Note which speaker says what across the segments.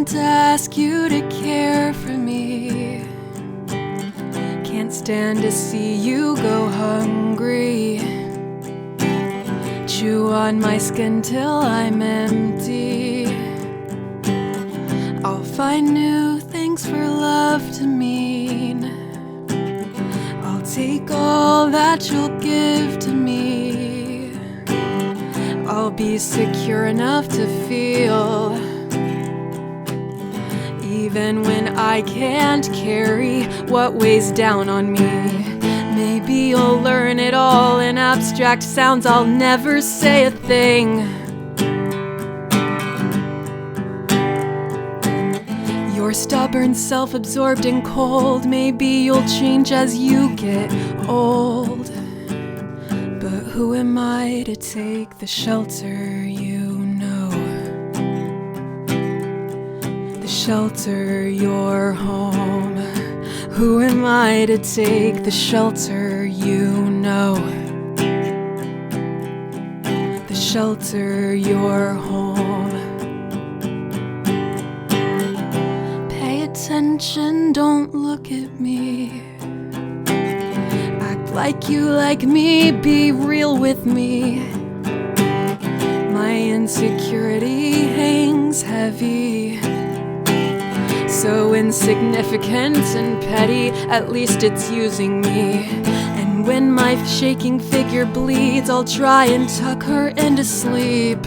Speaker 1: can't ask you to care for me. Can't stand to see you go hungry. Chew on my skin till I'm empty. I'll find new things for love to mean. I'll take all that you'll give to me. I'll be secure enough to feel, even when I can't carry what weighs down on me. Maybe you'll learn it all in abstract sounds. I'll never say a thing. You're stubborn, self-absorbed and cold. Maybe you'll change as you get old. But who am I to take the shelter you know? The shelter, your home. Who am I to take the shelter you know? The shelter, your home. Pay attention, don't look at me. Act like you like me, be real with me. My insecurity hangs heavy, so insignificant and petty, at least it's using me. And when my shaking figure bleeds, I'll try and tuck her into sleep.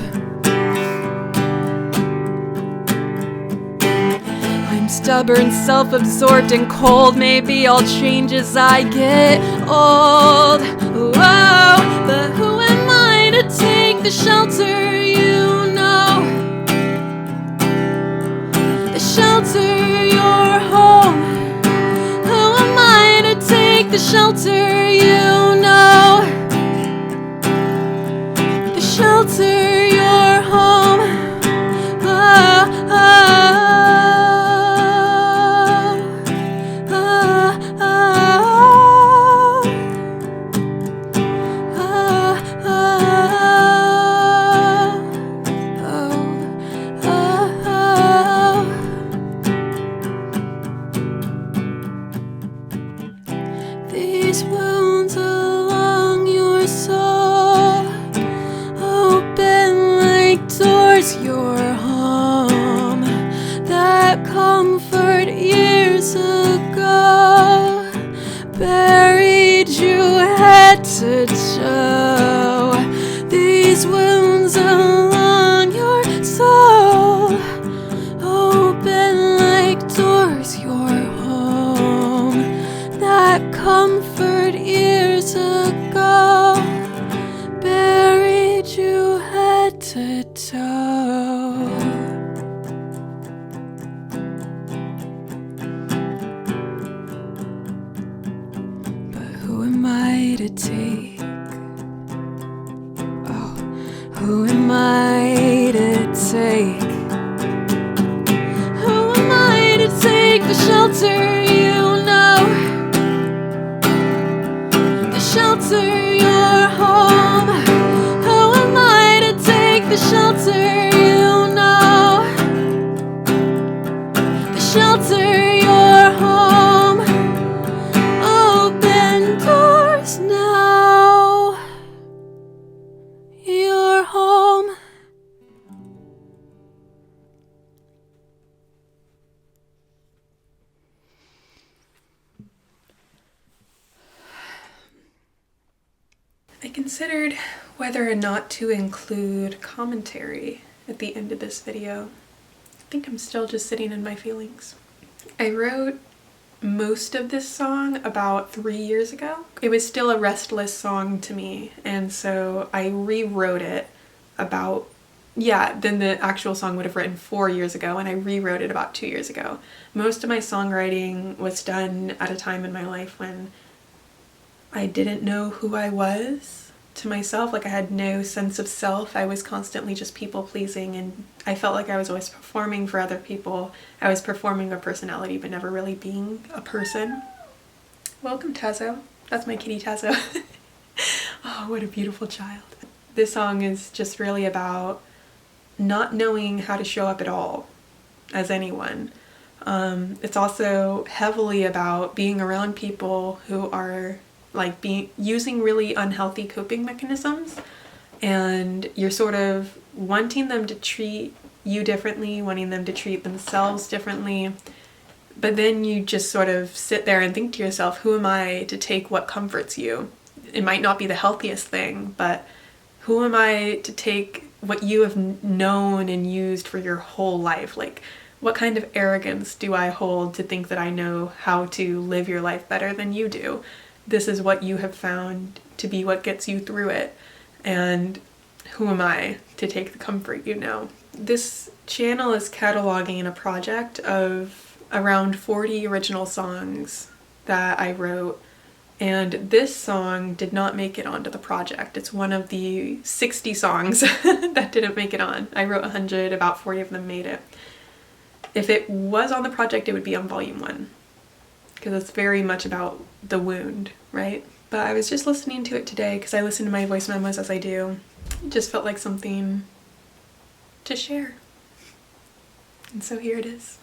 Speaker 1: I'm stubborn, self-absorbed and cold. Maybe I'll change as I get old. Whoa, but who am I to take the shelter you know? The shelter, your home. Who am I to take the shelter you know? The shelter, your home. Oh, oh, oh, oh, these wounds along your soul open like doors, your home. That comfort years ago buried you head to toe. These wounds along your soul open like doors, your home. That comfort years ago buried you head to toe. But who am I to take? Oh, who am I to take? Who am I to take the shelter you know? Shelter, your home. Who am I to take the shelter you know? The shelter, your home. Open doors now. Your home. I considered whether or not to include commentary at the end of this video. I think I'm still just sitting in my feelings. I wrote most of this song about 3 years ago. It was still a restless song to me, and so I rewrote it about, then the actual song would have written 4 years ago, and I rewrote it about 2 years ago. Most of my songwriting was done at a time in my life when I didn't know who I was to myself. Like, I had no sense of self. I was constantly just people pleasing, and I felt like I was always performing for other people. I was performing a personality but never really being a person. Welcome, Tazo. That's my kitty Tazo. Oh, what a beautiful child. This song is just really about not knowing how to show up at all. as anyone. It's also heavily about being around people who are like using really unhealthy coping mechanisms, and you're sort of wanting them to treat you differently, wanting them to treat themselves differently, but then you just sort of sit there and think to yourself, who am I to take what comforts you? It might not be the healthiest thing, but who am I to take what you have known and used for your whole life? Like, what kind of arrogance do I hold to think that I know how to live your life better than you do? This is what you have found to be what gets you through it. And who am I to take the comfort you know? This channel is cataloging a project of around 40 original songs that I wrote, and this song did not make it onto the project. It's one of the 60 songs that didn't make it on. I wrote 100, about 40 of them made it. If it was on the project, it would be on volume 1, because it's very much about the wound, right? But I was just listening to it today because I listen to my voice memos as I do. It just felt like something to share. And so here it is.